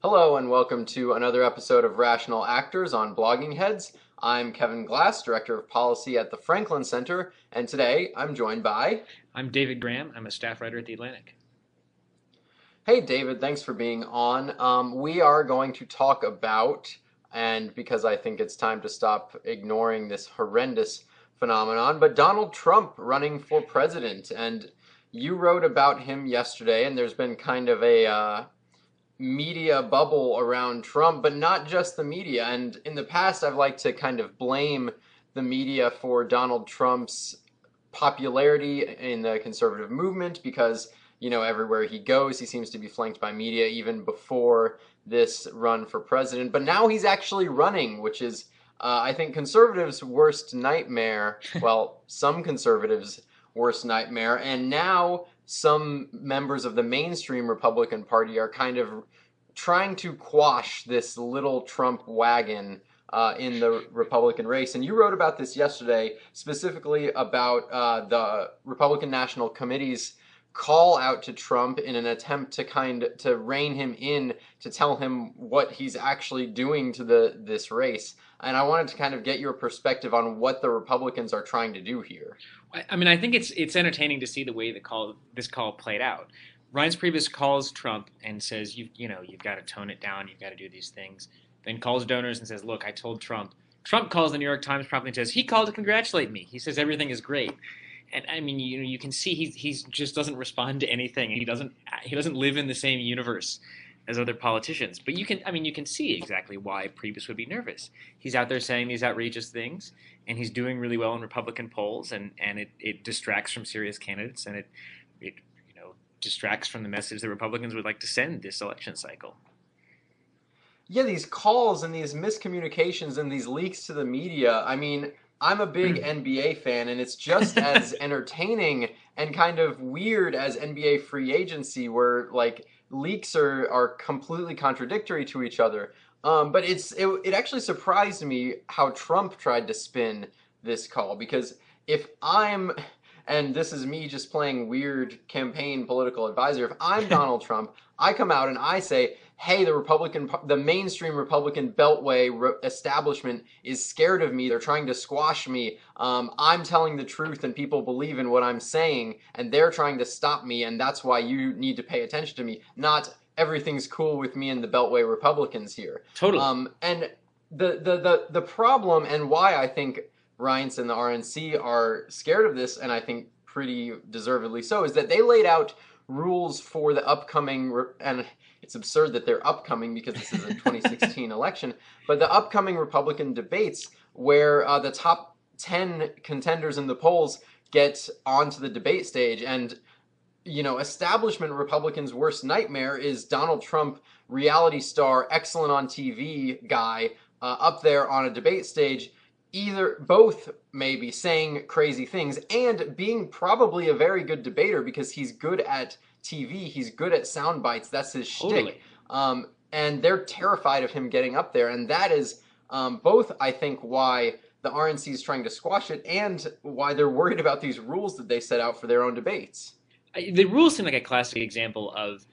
Hello and welcome to another episode of Rational Actors on Blogging Heads. I'm Kevin Glass, Director of Policy at the Franklin Center, and today I'm joined by... I'm David Graham. I'm a staff writer at The Atlantic. Hey David, thanks for being on. We are going to talk about, and because I think it's time to stop ignoring this horrendous phenomenon, but Donald Trump running for president. And you wrote about him yesterday, and there's been kind of a media bubble around Trump, but not just the media. And in the past, I've liked to kind of blame the media for Donald Trump's popularity in the conservative movement because, everywhere he goes, he seems to be flanked by media even before this run for president. But now he's actually running, which is, I think, conservatives' worst nightmare. Well, some conservatives' worst nightmare. And now some members of the mainstream Republican Party are kind of trying to quash this little Trump wagon in the Republican race. And you wrote about this yesterday, specifically about the Republican National Committee's call out to Trump in an attempt to rein him in, to tell him what he's actually doing to this race. And I wanted to kind of get your perspective on what the Republicans are trying to do here. I mean, I think it's entertaining to see the way this call played out. Reince Priebus calls Trump and says, you've got to tone it down, you've got to do these things. Then calls donors and says, look, I told Trump. Trump calls the New York Times promptly and says, he called to congratulate me. He says everything is great. And I mean, you can see he just doesn't respond to anything, and he doesn't live in the same universe as other politicians. But you can see exactly why Priebus would be nervous. He's out there saying these outrageous things, and he's doing really well in Republican polls, and it distracts from serious candidates, and it distracts from the message that Republicans would like to send this election cycle. Yeah, these calls and these miscommunications and these leaks to the media, I mean, I'm a big NBA fan, and it's just as entertaining and kind of weird as NBA free agency, where like leaks are completely contradictory to each other. But it actually surprised me how Trump tried to spin this call, because and this is me just playing weird campaign political advisor, if I'm Donald Trump, I come out and I say, hey, the mainstream Republican Beltway establishment is scared of me. They're trying to squash me. I'm telling the truth and people believe in what I'm saying, and they're trying to stop me, and that's why you need to pay attention to me. Not everything's cool with me and the Beltway Republicans here. Totally. And the problem, and why I think Reince and the RNC are scared of this, and I think pretty deservedly so, is that they laid out rules for the upcoming, and it's absurd that they're upcoming because this is a 2016 election, but the upcoming Republican debates where the top 10 contenders in the polls get onto the debate stage. And, establishment Republicans' worst nightmare is Donald Trump, reality star, excellent on TV guy, up there on a debate stage, both maybe saying crazy things and being probably a very good debater because he's good at TV, he's good at sound bites, that's his shtick. And they're terrified of him getting up there, and that is both, I think, why the RNC is trying to squash it and why they're worried about these rules that they set out for their own debates. The rules seem like a classic example of,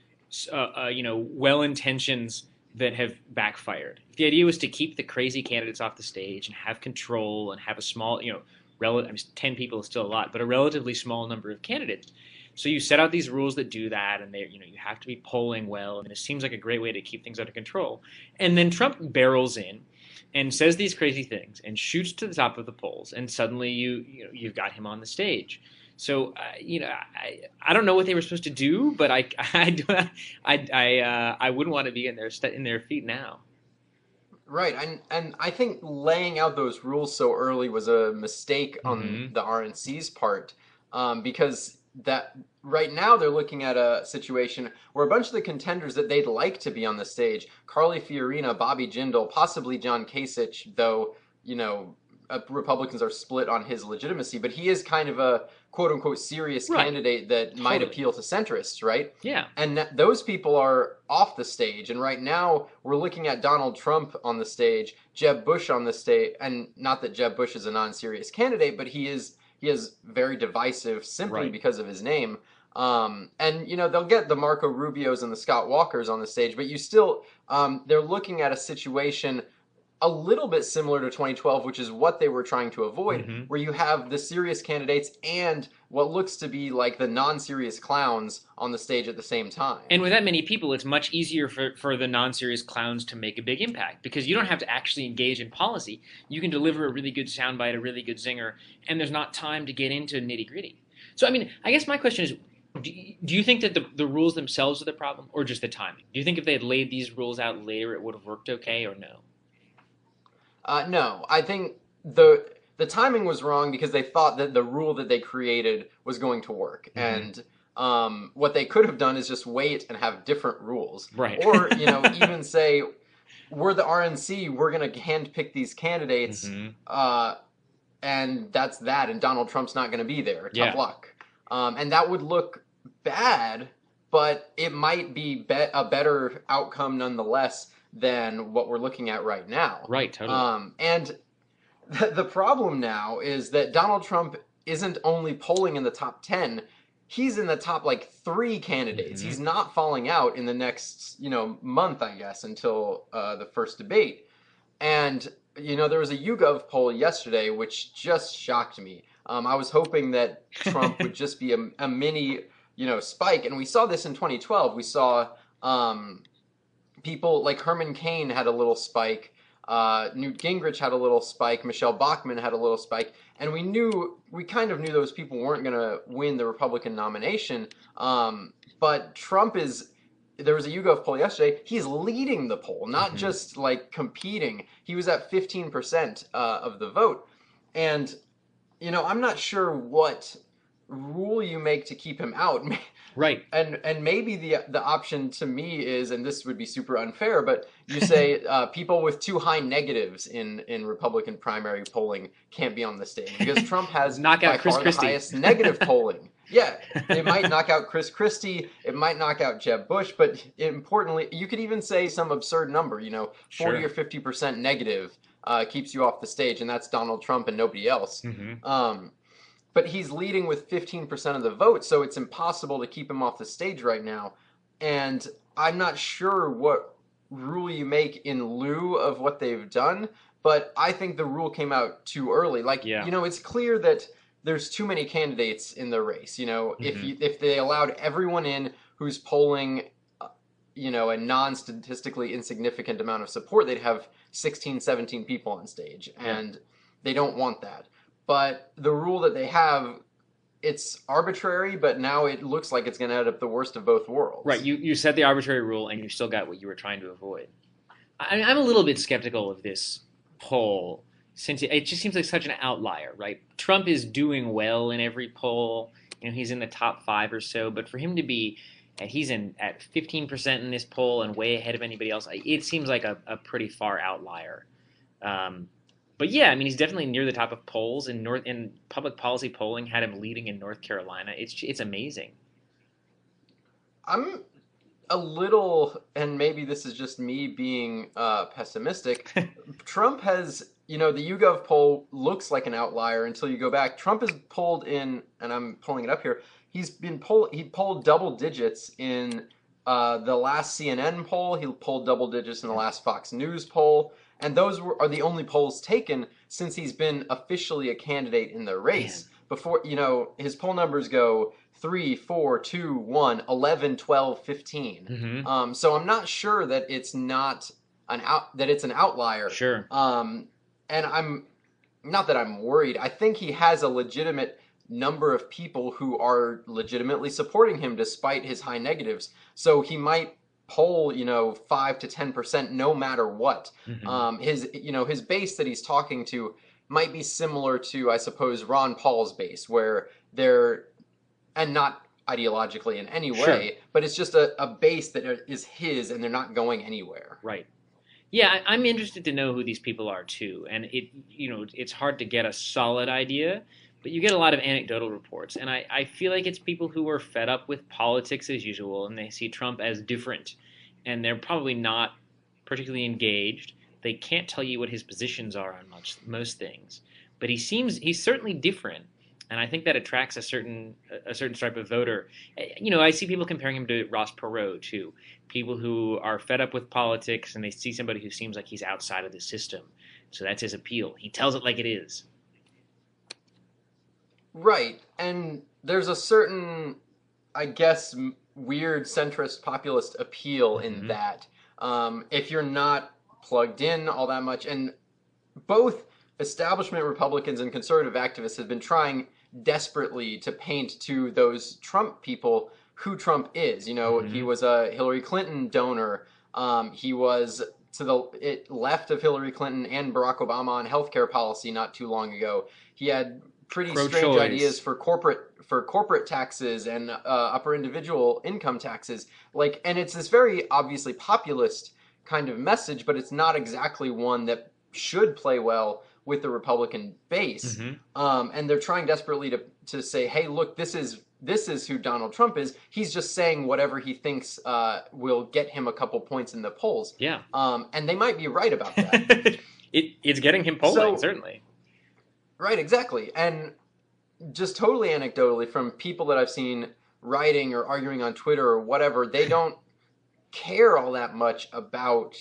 well-intentions that have backfired. If the idea was to keep the crazy candidates off the stage and have control and have a small, 10 people is still a lot, but a relatively small number of candidates. So you set out these rules that do that, and you have to be polling well, and it seems like a great way to keep things under control. And then Trump barrels in and says these crazy things and shoots to the top of the polls, and suddenly you've got him on the stage. So I don't know what they were supposed to do, but I wouldn't want to be in their feet now. Right, and I think laying out those rules so early was a mistake on the RNC's part, because that right now they're looking at a situation where a bunch of the contenders that they'd like to be on the stage, Carly Fiorina, Bobby Jindal, possibly John Kasich, though, Republicans are split on his legitimacy, but he is kind of a quote-unquote serious candidate that might appeal to centrists, right? Yeah. And those people are off the stage, and right now we're looking at Donald Trump on the stage, Jeb Bush on the stage, and not that Jeb Bush is a non-serious candidate, but he is very divisive simply because of his name. And they'll get the Marco Rubios and the Scott Walkers on the stage, but you still they're looking at a situation a little bit similar to 2012, which is what they were trying to avoid, Hmm. where you have the serious candidates and what looks to be like the non-serious clowns on the stage at the same time. And with that many people, it's much easier for the non-serious clowns to make a big impact because you don't have to actually engage in policy. You can deliver a really good soundbite, a really good zinger, and there's not time to get into nitty gritty. So, I mean, I guess my question is, do you think that the rules themselves are the problem or just the timing? Do you think if they had laid these rules out later, it would have worked okay or no? No, I think the timing was wrong because they thought that the rule that they created was going to work, Hmm. and what they could have done is just wait and have different rules, Right. or even say we're the RNC, we're going to handpick these candidates, Hmm. and that's that, and Donald Trump's not going to be there. Tough Yeah. luck, and that would look bad, but it might be a better outcome nonetheless than what we're looking at right now. Right. Totally. And the problem now is that Donald Trump isn't only polling in the top 10, he's in the top like three candidates. Hmm. He's not falling out in the next, month, I guess, until the first debate. And, there was a YouGov poll yesterday which just shocked me. I was hoping that Trump would just be a mini, spike. And we saw this in 2012. We saw people like Herman Cain had a little spike. Newt Gingrich had a little spike. Michelle Bachmann had a little spike, and we kind of knew those people weren't going to win the Republican nomination. But Trump is. There was a YouGov poll yesterday. He's leading the poll, not Hmm. just like competing. He was at 15% of the vote, and I'm not sure what rule you make to keep him out. Right. And maybe the option to me is, and this would be super unfair, but you say people with too high negatives in Republican primary polling can't be on the stage because Trump has Knock by out Chris far the Christie. highest negative polling. Yeah, it might knock out Chris Christie, it might knock out Jeb Bush, but importantly, you could even say some absurd number, 40 Sure. or 50% negative keeps you off the stage, and that's Donald Trump and nobody else. Hmm. But he's leading with 15% of the vote, so it's impossible to keep him off the stage right now. And I'm not sure what rule you make in lieu of what they've done, but I think the rule came out too early. Like, Yeah. it's clear that there's too many candidates in the race. Hmm. If they allowed everyone in who's polling, a non-statistically insignificant amount of support, they'd have 16, 17 people on stage, Yeah. and they don't want that. But the rule that they have, it's arbitrary, but now it looks like it's going to end up the worst of both Right. worlds. You set the arbitrary rule, and you still got what you were trying to avoid. I'm a little bit skeptical of this poll since it just seems like such an outlier, right? Trump is doing well in every poll. He's in the top five or so, but for him to be he's in at 15% in this poll and way ahead of anybody else, it seems like a pretty far outlier. Um, but yeah, I mean, he's definitely near the top of polls, and North in public policy polling had him leading in North Carolina. It's amazing. I'm a little, and maybe this is just me being pessimistic. Trump has, the YouGov poll looks like an outlier until you go back. Trump has polled in, and I'm pulling it up here. He polled double digits in the last CNN poll. He polled double digits in the last Fox News poll, and those are the only polls taken since he's been officially a candidate in the Man. race. Before, his poll numbers go 3, 4, 2, 1, 11, 12, 15. Hmm. So I'm not sure that it's an outlier. Sure. And I'm not that I'm worried. I think he has a legitimate number of people who are legitimately supporting him despite his high negatives. So he might poll, 5 to 10% no matter what. Hmm. His base that he's talking to might be similar to, I suppose, Ron Paul's base, where they're, and not ideologically in any Sure. way, but it's just a base that is his and they're not going anywhere. Right. Yeah, I'm interested to know who these people are too, and it's hard to get a solid idea, but you get a lot of anecdotal reports, and I feel like it's people who are fed up with politics as usual, and they see Trump as different, and they're probably not particularly engaged. They can't tell you what his positions are on most things, but he's certainly different, and I think that attracts a certain stripe of voter. You know, I see people comparing him to Ross Perot too. People who are fed up with politics and they see somebody who seems like he's outside of the system. So that's his appeal. He tells it like it is. Right. And there's a certain, I guess, weird centrist populist appeal in Hmm. that. If you're not plugged in all that much, and both establishment Republicans and conservative activists have been trying desperately to paint to those Trump people who Trump is. You know, he Hmm. was a Hillary Clinton donor. He was to the left of Hillary Clinton and Barack Obama on healthcare policy not too long ago. He had pretty strange ideas Pro-choice. for corporate taxes and upper individual income taxes. Like, and it's this very obviously populist kind of message, but it's not exactly one that should play well with the Republican base. Hmm. And they're trying desperately to say, hey, look, this is who Donald Trump is. He's just saying whatever he thinks will get him a couple points in the polls. Yeah. And they might be right about that. It's getting him polling, So, certainly. right, exactly. And just totally anecdotally from people that I've seen writing or arguing on Twitter or whatever, they don't care all that much about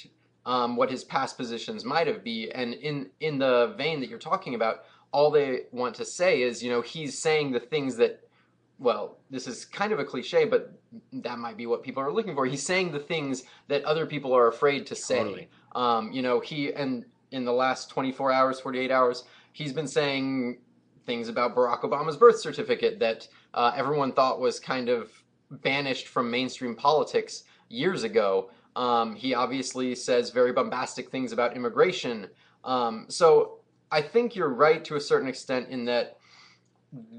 what his past positions might have been. And in the vein that you're talking about, all they want to say is, you know, he's saying the things that, well, this is kind of a cliche, but that might be what people are looking for. He's saying the things that other people are afraid to say. Totally. You know, and in the last 24 hours, 48 hours, he's been saying things about Barack Obama's birth certificate that everyone thought was kind of banished from mainstream politics years ago. He obviously says very bombastic things about immigration. So I think you're right to a certain extent in that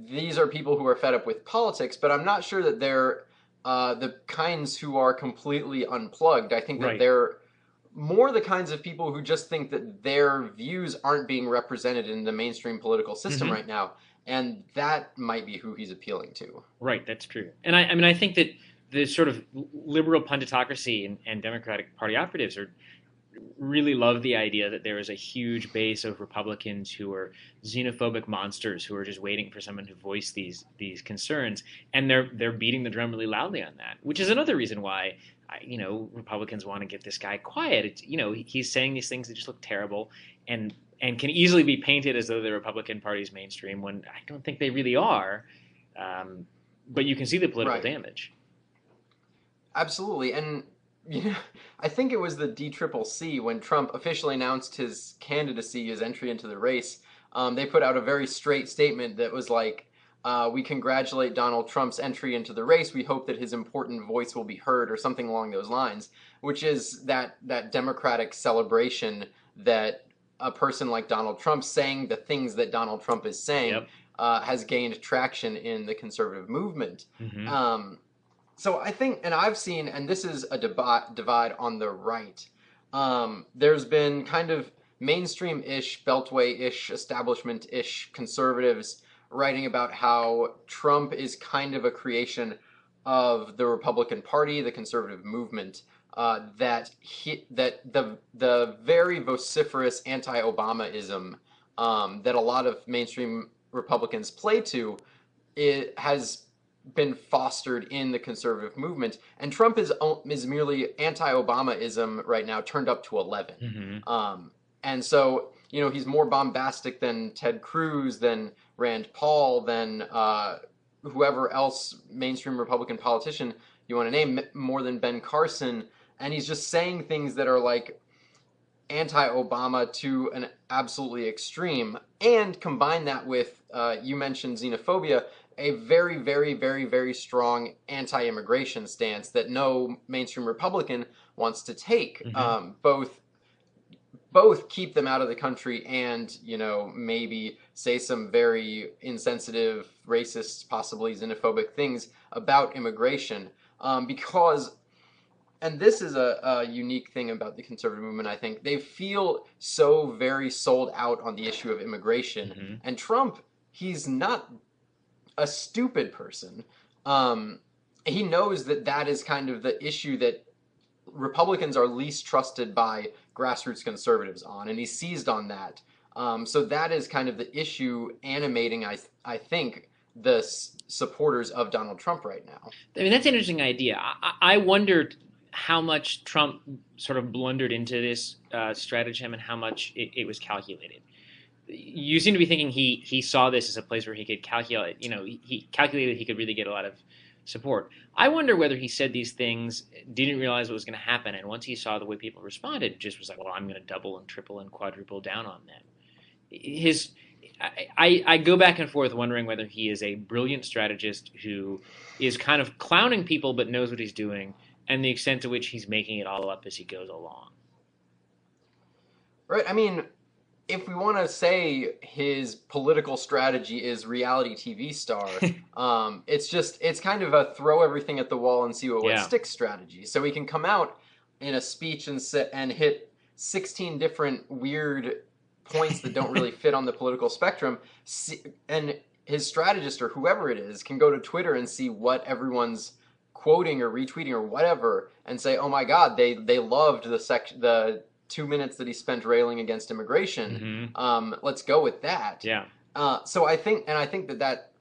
these are people who are fed up with politics, but I'm not sure that they're the kinds who are completely unplugged. I think that Right. they're more the kinds of people who just think that their views aren't being represented in the mainstream political system Hmm. right now. And that might be who he's appealing to. Right, that's true. And I mean, I think that the sort of liberal punditocracy and Democratic Party operatives are really love the idea that there is a huge base of Republicans who are xenophobic monsters who are just waiting for someone to voice these concerns, and they're beating the drum really loudly on that, which is another reason why you know Republicans want to get this guy quiet. It's, you know, he's saying these things that just look terrible and can easily be painted as though the Republican Party's mainstream when I don't think they really are. Um, but you can see the political Right. damage. Absolutely. And you know, I think it was the DCCC when Trump officially announced his candidacy, his entry into the race. They put out a very straight statement that was like, we congratulate Donald Trump's entry into the race. We hope that his important voice will be heard, or something along those lines, which is that democratic celebration that a person like Donald Trump saying the things that Donald Trump is saying Yep. has gained traction in the conservative movement. Hmm. Um, so I think, and I've seen, and this is a divide on the right. There's been kind of mainstream-ish, beltway-ish, establishment-ish conservatives writing about how Trump is kind of a creation of the Republican Party, the conservative movement. That the very vociferous anti-Obamaism that a lot of mainstream Republicans play to, it has been fostered in the conservative movement, and Trump is merely anti-Obamaism right now, turned up to 11. Hmm. And so, you know, he's more bombastic than Ted Cruz, than Rand Paul, than whoever else mainstream Republican politician you want to name, more than Ben Carson, and he's just saying things that are like anti-Obama to an absolutely extreme, and combine that with you mentioned xenophobia, a very, very, very, very strong anti-immigration stance that no mainstream Republican wants to take. Hmm. Both keep them out of the country and, you know, maybe say some very insensitive, racist, possibly xenophobic things about immigration, because, and this is a unique thing about the conservative movement, I think. They feel so very sold out on the issue of immigration. Hmm. And Trump, he's not a stupid person. Um, he knows that that is kind of the issue that Republicans are least trusted by grassroots conservatives on, and he seized on that. So that is kind of the issue animating, I think, the supporters of Donald Trump right now. I mean, that's an interesting idea. I wondered how much Trump sort of blundered into this stratagem and how much it was calculated. You seem to be thinking he saw this as a place where he could calculate, he calculated he could really get a lot of support. I wonder whether he said these things, didn't realize what was going to happen, and once he saw the way people responded, just was like, well, I'm going to double and triple and quadruple down on that. His I go back and forth wondering whether he is a brilliant strategist who is kind of clowning people but knows what he's doing, and the extent to which he's making it all up as he goes along. Right. I mean, if we want to say his political strategy is reality TV star, it's kind of a throw everything at the wall and see what Yeah. sticks strategy. So he can come out in a speech and hit 16 different weird points that don't really fit on the political spectrum, and his strategist or whoever it is can go to Twitter and see what everyone's quoting or retweeting or whatever, and say, "Oh my God, they loved the 2 minutes that he spent railing against immigration. Let's go with that." Yeah. So I think that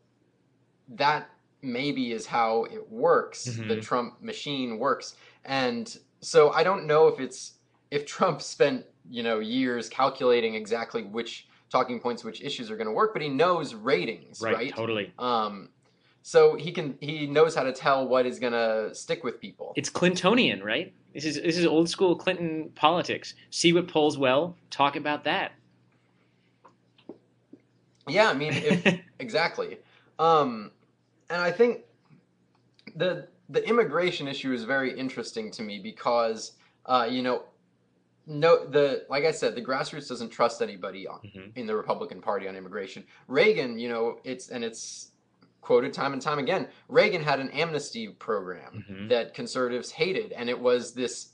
maybe is how it works. The Trump machine works, and so I don't know if Trump spent years calculating exactly which talking points, which issues are going to work, but he knows ratings, right? Totally. So he knows how to tell what is going to stick with people. It's Clintonian, right? This is old school Clinton politics. See what polls well, talk about that. Yeah, I mean, exactly. And I think the immigration issue is very interesting to me because like I said, the grassroots doesn't trust anybody in the Republican Party on immigration. Reagan, it's quoted time and time again. Reagan had an amnesty program that conservatives hated, and it was this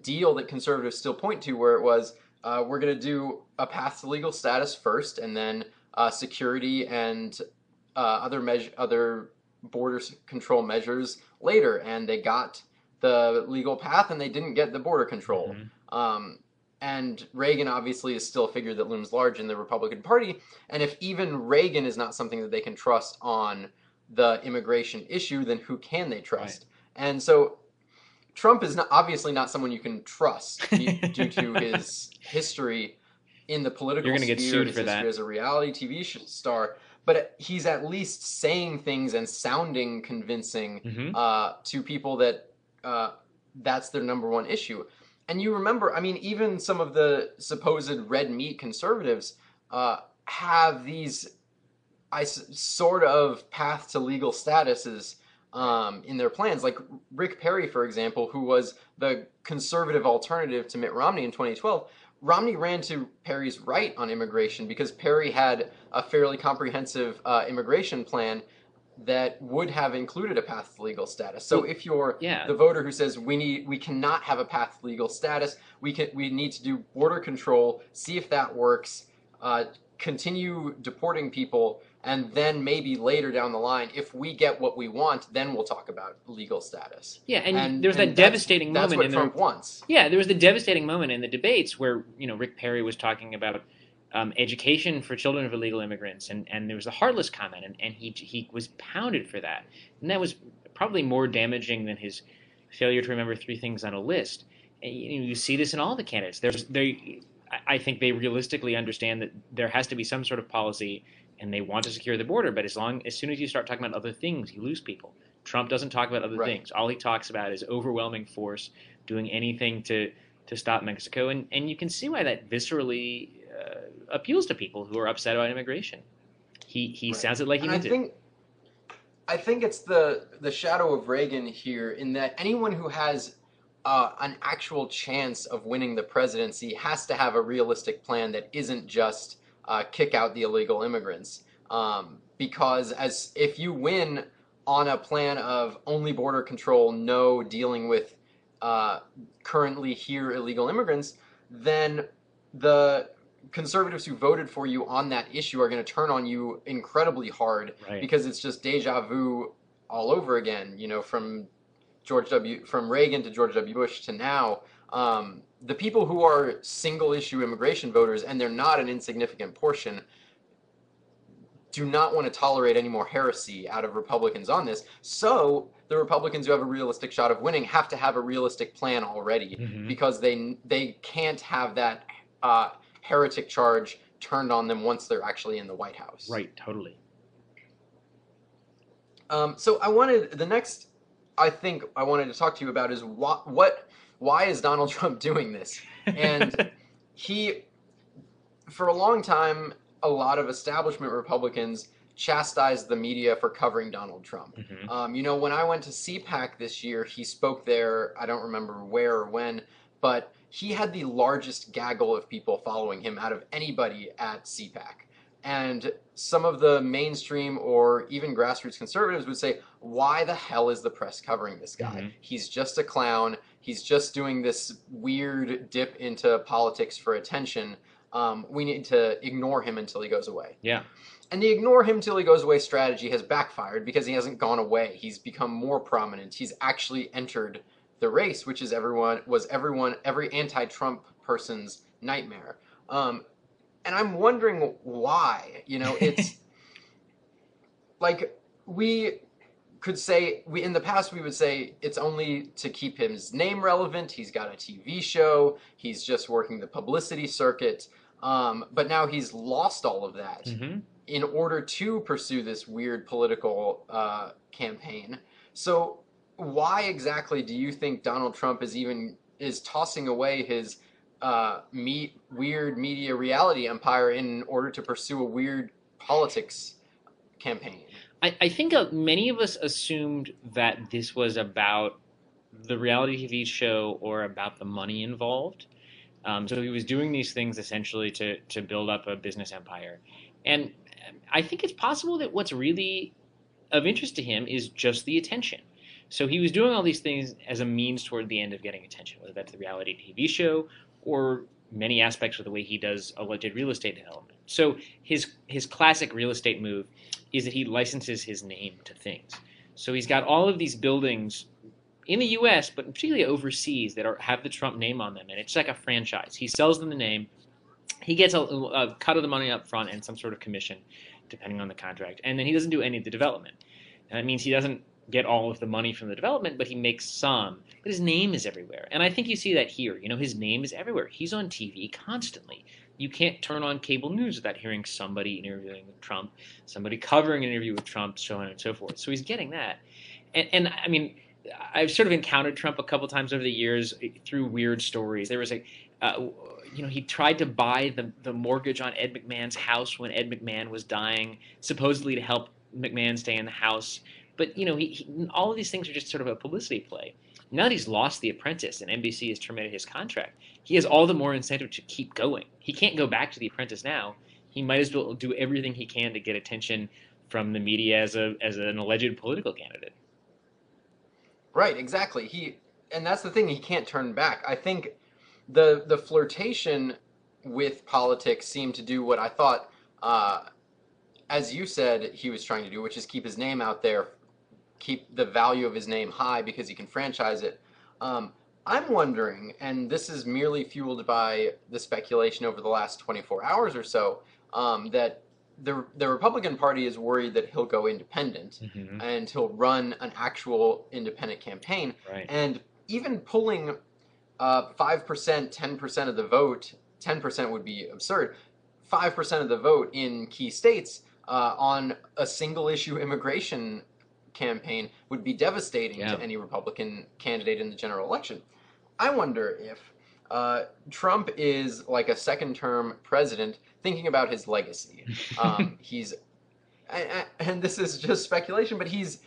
deal that conservatives still point to, where it was, we're going to do a path to legal status first, and then security and other border control measures later. And they got the legal path, and they didn't get the border control. And Reagan obviously is still a figure that looms large in the Republican Party. And if even Reagan is not something that they can trust on the immigration issue, then who can they trust? Right. And so Trump is obviously not someone you can trust due to his history in the political You're gonna sphere, get sued his for history that. as a reality TV star. But he's at least saying things and sounding convincing to people that that's their number one issue. And you remember, I mean, even some of the supposed red meat conservatives have these sort of path to legal statuses in their plans. Like Rick Perry, for example, who was the conservative alternative to Mitt Romney in 2012. Romney ran to Perry's right on immigration because Perry had a fairly comprehensive immigration plan that would have included a path to legal status. So if you're the voter who says we cannot have a path to legal status, we need to do border control, see if that works, continue deporting people, and then maybe later down the line, if we get what we want, then we'll talk about legal status. Yeah, and there's that devastating moment. That's what Trump wants. Yeah, there was the devastating moment in the debates where Rick Perry was talking about education for children of illegal immigrants, and there was a heartless comment, and he was pounded for that, and that was probably more damaging than his failure to remember 3 things on a list. And, you see this in all the candidates. I think they realistically understand that there has to be some sort of policy, and they want to secure the border. But as soon as you start talking about other things, you lose people. Trump doesn't talk about other things. All he talks about is overwhelming force, doing anything to stop Mexico, and you can see why that viscerally appeals to people who are upset about immigration. He sounds it like he means it. I think it's the shadow of Reagan here, in that anyone who has an actual chance of winning the presidency has to have a realistic plan that isn't just kick out the illegal immigrants. Because if you win on a plan of only border control, no dealing with currently here illegal immigrants, then the conservatives who voted for you on that issue are going to turn on you incredibly hard, because it's just deja vu all over again, from Reagan to George W. Bush to now. The people who are single issue immigration voters, and they're not an insignificant portion, do not want to tolerate any more heresy out of Republicans on this. So the Republicans who have a realistic shot of winning have to have a realistic plan already, Hmm. because they can't have that heretic charge turned on them once they're actually in the White House. Right, totally. So the next I think I wanted to talk to you about is why is Donald Trump doing this? And he, for a long time, a lot of establishment Republicans chastised the media for covering Donald Trump. Hmm. When I went to CPAC this year, he spoke there. I don't remember where or when, but he had the largest gaggle of people following him out of anybody at CPAC. And some of the mainstream or even grassroots conservatives would say, why the hell is the press covering this guy? Hmm. He's just a clown. He's just doing this weird dip into politics for attention. We need to ignore him until he goes away. Yeah. And the ignore him till he goes away strategy has backfired because he hasn't gone away. He's become more prominent. He's actually entered the race, which is every anti-Trump person's nightmare. And I'm wondering why. It's like we could say in the past we would say it's only to keep his name relevant. He's got a TV show. He's just working the publicity circuit. But now he's lost all of that Hmm. in order to pursue this weird political campaign. So why exactly do you think Donald Trump is tossing away his weird media reality empire in order to pursue a weird politics campaign? I think many of us assumed that this was about the reality TV show or about the money involved. So he was doing these things essentially to build up a business empire. And I think it's possible that what's really of interest to him is just the attention. So he was doing all these things as a means toward the end of getting attention, whether that's the reality TV show or many aspects of the way he does alleged real estate development. So his classic real estate move is that he licenses his name to things. So he's got all of these buildings in the U.S., but particularly overseas, that have the Trump name on them, and it's like a franchise. He sells them the name. He gets a cut of the money up front and some sort of commission, depending on the contract, and then he doesn't do any of the development. And that means he doesn't get all of the money from the development, but he makes some. But his name is everywhere, and I think you see that here. His name is everywhere. He's on TV constantly. You can't turn on cable news without hearing somebody interviewing with Trump, somebody covering an interview with Trump, so on and so forth. So he's getting that, and I mean, I've sort of encountered Trump a couple times over the years through weird stories. There was he tried to buy the mortgage on Ed McMahon's house when Ed McMahon was dying, supposedly to help McMahon stay in the house. But all of these things are just sort of a publicity play. Now that he's lost The Apprentice and NBC has terminated his contract, he has all the more incentive to keep going. He can't go back to The Apprentice now. He might as well do everything he can to get attention from the media as an alleged political candidate. Right, exactly. And that's the thing, he can't turn back. I think the flirtation with politics seemed to do what I thought, as you said, he was trying to do, which is keep his name out there, keep the value of his name high because he can franchise it. I'm wondering, and this is merely fueled by the speculation over the last 24 hours or so, that the Republican Party is worried that he'll go independent Mm-hmm. and he'll run an actual independent campaign. Right. And even pulling 5%, 10% of the vote, 10% would be absurd, 5% of the vote in key states on a single issue immigration campaign would be devastating Yeah. to any Republican candidate in the general election. I wonder if Trump is like a second-term president thinking about his legacy. And this is just speculation, but he's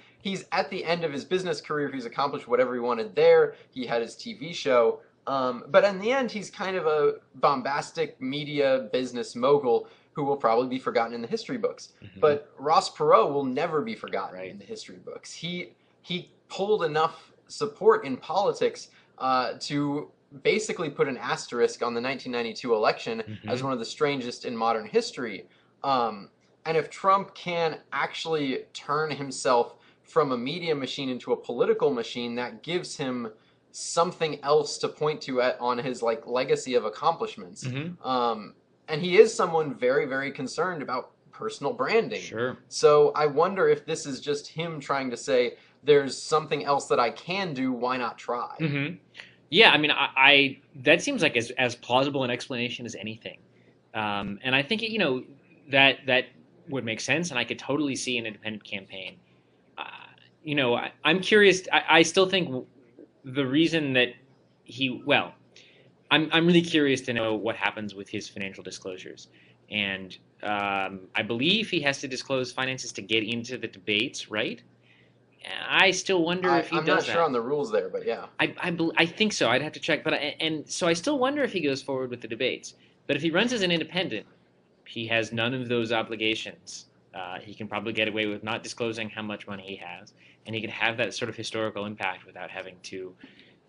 at the end of his business career. He's accomplished whatever he wanted there. He had his TV show. But in the end, he's kind of a bombastic media business mogul who will probably be forgotten in the history books. Mm-hmm. But Ross Perot will never be forgotten Right. in the history books. He pulled enough support in politics to basically put an asterisk on the 1992 election Mm-hmm. as one of the strangest in modern history. And if Trump can actually turn himself from a media machine into a political machine, that gives him something else to point to on his like legacy of accomplishments. Hmm. And he is someone very, very concerned about personal branding. Sure. So I wonder if this is just him trying to say, there's something else that I can do, why not try? Hmm. Yeah, I mean, I that seems like as plausible an explanation as anything, and I think that would make sense, and I could totally see an independent campaign. Uh, I'm curious. I still think the reason that I'm really curious to know what happens with his financial disclosures, and I believe he has to disclose finances to get into the debates, right? I still wonder if he I'm not does sure that. on the rules there, but yeah. I think so. I'd have to check, but and so I still wonder if he goes forward with the debates. But if he runs as an independent, he has none of those obligations. He can probably get away with not disclosing how much money he has, and he can have that sort of historical impact without having to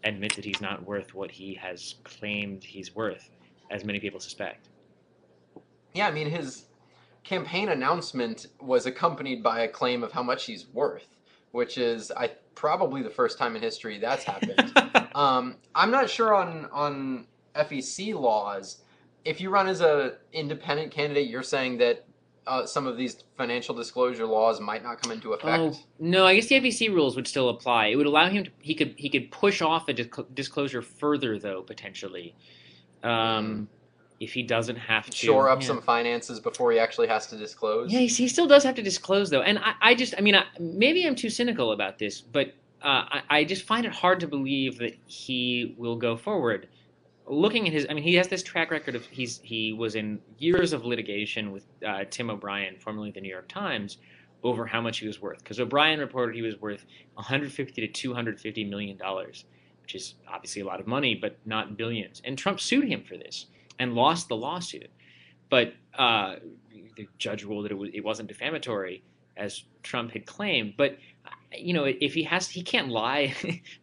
admit that he's not worth what he has claimed he's worth, as many people suspect. Yeah, I mean, his campaign announcement was accompanied by a claim of how much he's worth, which is probably the first time in history that's happened. I'm not sure on FEC laws. If you run as a independent candidate, you're saying that some of these financial disclosure laws might not come into Oh effect. no, I guess the FEC rules would still apply. It would allow him to he could push off a disclosure further though potentially. Mm. Um, if he doesn't have to, Shore up yeah. some finances before he actually has to Yeah, disclose. he still does have to disclose though, and I mean, maybe I'm too cynical about this, but I just find it hard to believe that he will go forward. Looking at his, I mean, he has this track record of he was in years of litigation with Tim O'Brien, formerly the New York Times, over how much he was worth. Because O'Brien reported he was worth 150 to 250 million dollars, which is obviously a lot of money, but not billions. And Trump sued him for this and lost the lawsuit. But the judge ruled that it wasn't defamatory, as Trump had claimed. But if he can't lie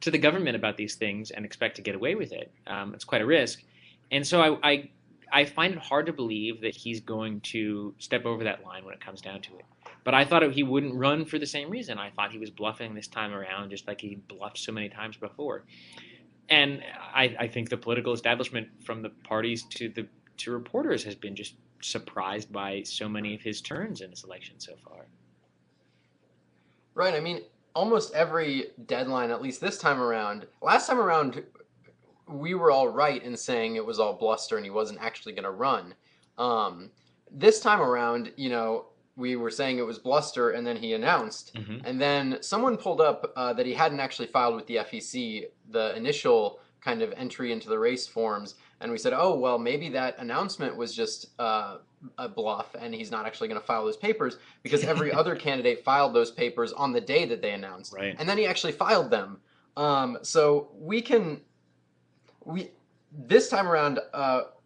to the government about these things and expect to get away with it. It's quite a risk, and so I find it hard to believe that he's going to step over that line when it comes down to it. But I thought he wouldn't run for the same reason. I thought he was bluffing this time around, just like he bluffed so many times before. And I think the political establishment, from the parties to reporters, has been just surprised by so many of his turns in this election so far. Right. I mean, almost every deadline, at least this time around, last time around, we were all right in saying it was all bluster and he wasn't actually going to run. Um, this time around, we were saying it was bluster and then he announced. Hmm. And then someone pulled up that he hadn't actually filed with the FEC the initial kind of entry into the race forms. And we said, oh, well, maybe that announcement was just a bluff and he's not actually going to file those papers because every other candidate filed those papers on the day that they announced. Right. And then he actually filed them. So we this time around,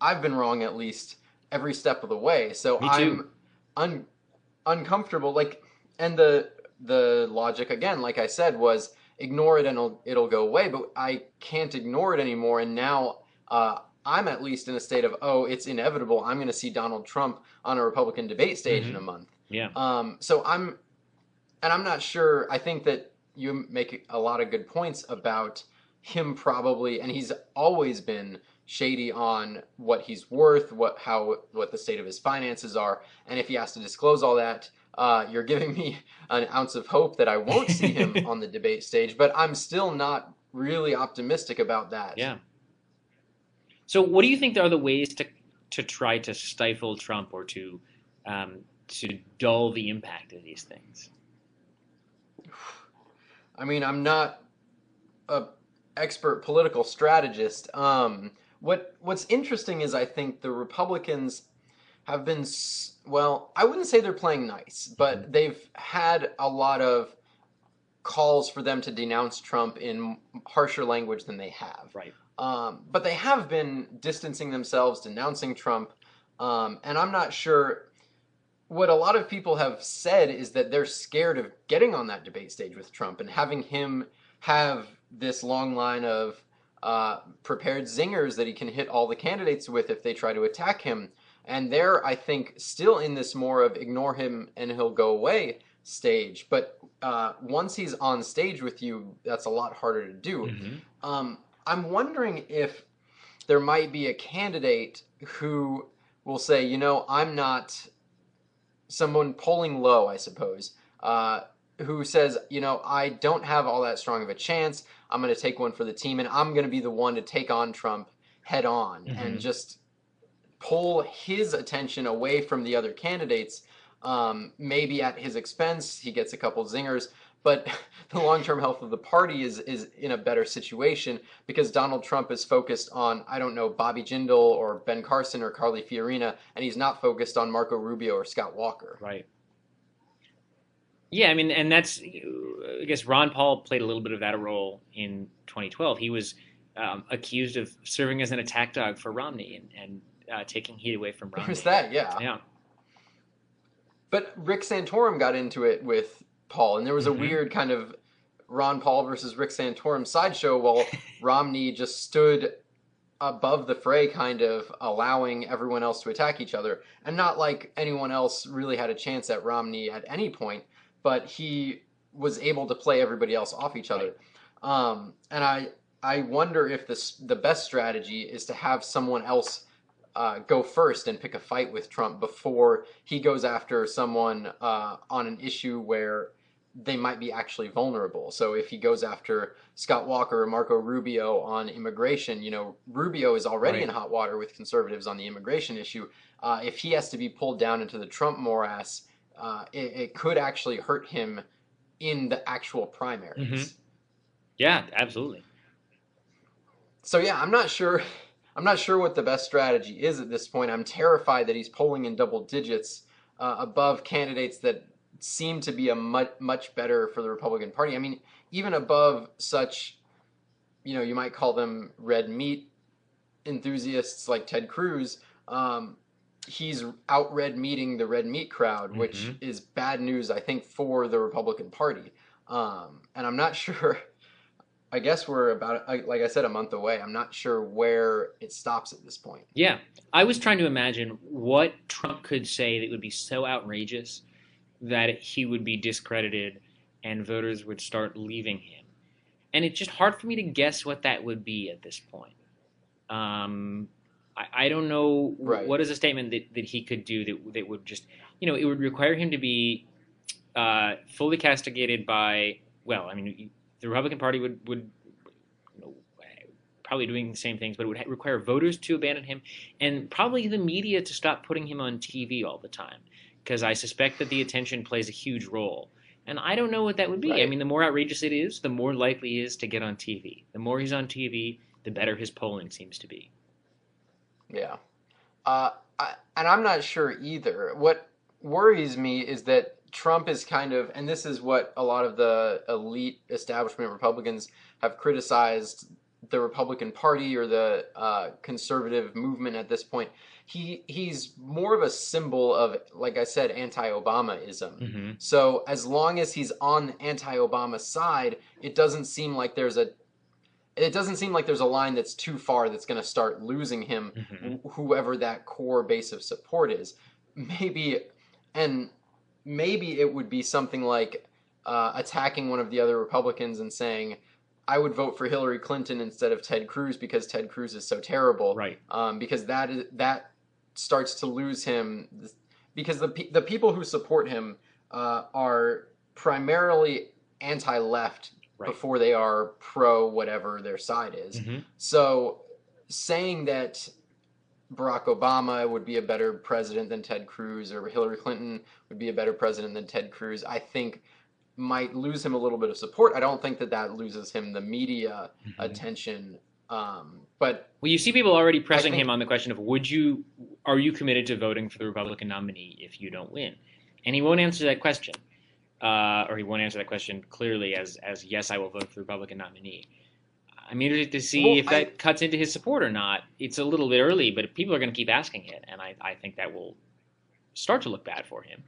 I've been wrong at least every step of the way. So Me too. I'm uncomfortable. Like, and the logic again, like I said, was ignore it and it'll go away. But I can't ignore it anymore. And now I'm at least in a state of, oh, it's inevitable. I'm going to see Donald Trump on a Republican debate stage in Hmm. a month. Yeah. So I'm not sure. I think that you make a lot of good points about him probably, and he's always been shady on what he's worth, what the state of his finances are, and if he has to disclose all that, you're giving me an ounce of hope that I won't see him on the debate stage. But I'm still not really optimistic about that. Yeah. So, what do you think are the ways to try to stifle Trump or to dull the impact of these things? I mean, I'm not a expert political strategist. What's interesting is I think the Republicans have been well, I wouldn't say they're playing nice, Hmm. but they've had a lot of calls for them to denounce Trump in harsher language than they have. Right. But they have been distancing themselves, denouncing Trump, and I'm not sure. What a lot of people have said is that they're scared of getting on that debate stage with Trump and having him have this long line of prepared zingers that he can hit all the candidates with if they try to attack him. And they're, I think, still in this more of ignore him and he'll go away stage. But once he's on stage with you, that's a lot harder to do. Hmm. I'm wondering if there might be a candidate who will say, I'm not someone polling low, I suppose, who says, I don't have all that strong of a chance. I'm going to take one for the team, and I'm going to be the one to take on Trump head on and Hmm. just pull his attention away from the other candidates. Maybe at his expense, he gets a couple zingers, but the long-term health of the party is in a better situation because Donald Trump is focused on, I don't know, Bobby Jindal or Ben Carson or Carly Fiorina, and he's not focused on Marco Rubio or Scott Walker. Right. Yeah, I mean, and that's, I guess Ron Paul played a little bit of that role in 2012. He was accused of serving as an attack dog for Romney and taking heat away from There's Romney. that, yeah. Yeah. But Rick Santorum got into it with Paul, and there was a Hmm. weird kind of Ron Paul versus Rick Santorum sideshow while Romney just stood above the fray, kind of allowing everyone else to attack each other. And not like anyone else really had a chance at Romney at any point, but he was able to play everybody else off each Right. other. And I wonder if the best strategy is to have someone else go first and pick a fight with Trump before he goes after someone on an issue where they might be actually vulnerable. So if he goes after Scott Walker or Marco Rubio on immigration, Rubio is already in Right. hot water with conservatives on the immigration issue. If he has to be pulled down into the Trump morass, it could actually hurt him in the actual Hmm. primaries. Yeah, absolutely. So yeah, I'm not sure. I'm not sure what the best strategy is at this point. I'm terrified that he's polling in double digits above candidates that seem to be a much better for the Republican Party. I mean, even above such, you might call them red meat enthusiasts like Ted Cruz. He's out red meeting the red meat crowd, which Hmm. is bad news, I think, for the Republican Party. And I'm not sure. I guess we're about, like I said, a month away. I'm not sure where it stops at this point. Yeah. I was trying to imagine what Trump could say that would be so outrageous that he would be discredited and voters would start leaving him. And it's just hard for me to guess what that would be at this point. I don't know Right. what is a statement that he could do that would just, it would require him to be fully castigated by, well, I mean, the Republican Party would you know, probably doing the same things, but it would require voters to abandon him and probably the media to stop putting him on TV all the time because I suspect that the attention plays a huge role. And I don't know what that would be. I Right. mean, the more outrageous it is, the more likely he is to get on TV. The more he's on TV, the better his polling seems to be. Yeah. And I'm not sure either. What worries me is that Trump is kind of, and this is what a lot of the elite establishment Republicans have criticized the Republican Party or the conservative movement at this point. He's more of a symbol of, like I said, anti-Obamaism. Hmm. So as long as he's on the anti-Obama side, it doesn't seem like there's a line that's too far that's going to start losing him, Hmm. whoever that core base of support is. Maybe, and maybe it would be something like attacking one of the other Republicans and saying, I would vote for Hillary Clinton instead of Ted Cruz because Ted Cruz is so terrible. Right. Because that starts to lose him. Because the people who support him are primarily anti-left Right. before they are pro whatever their side is. Hmm. So saying that Barack Obama would be a better president than Ted Cruz or Hillary Clinton would be a better president than Ted Cruz, I think might lose him a little bit of support. I don't think that loses him the media Hmm. attention. But Well, you see people already I pressing him think on the question of are you committed to voting for the Republican nominee if you don't win? And he won't answer that question. Or he won't answer that question clearly as yes, I will vote for the Republican nominee. I'm interested to see well, if that cuts into his support or not. It's a little bit early, but people are going to keep asking it, and I think that will start to look bad for him.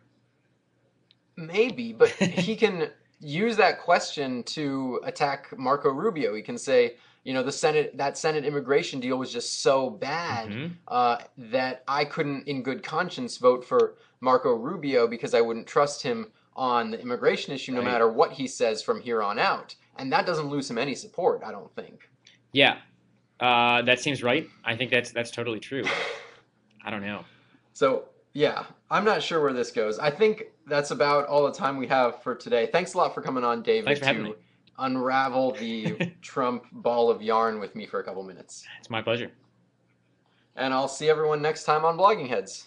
maybe, but he can use that question to attack Marco Rubio. He can say, that Senate immigration deal was just so bad Hmm. that I couldn't, in good conscience, vote for Marco Rubio because I wouldn't trust him on the immigration issue, no Right. matter what he says from here on out. And that doesn't lose him any support, I don't think. Yeah. That seems right. I think that's totally true. I don't know. So, yeah, I'm not sure where this goes. I think that's about all the time we have for today. Thanks a lot for coming on, Thanks David, for having me. to unravel the Trump ball of yarn with me for a couple minutes. It's my pleasure. And I'll see everyone next time on Blogging Heads.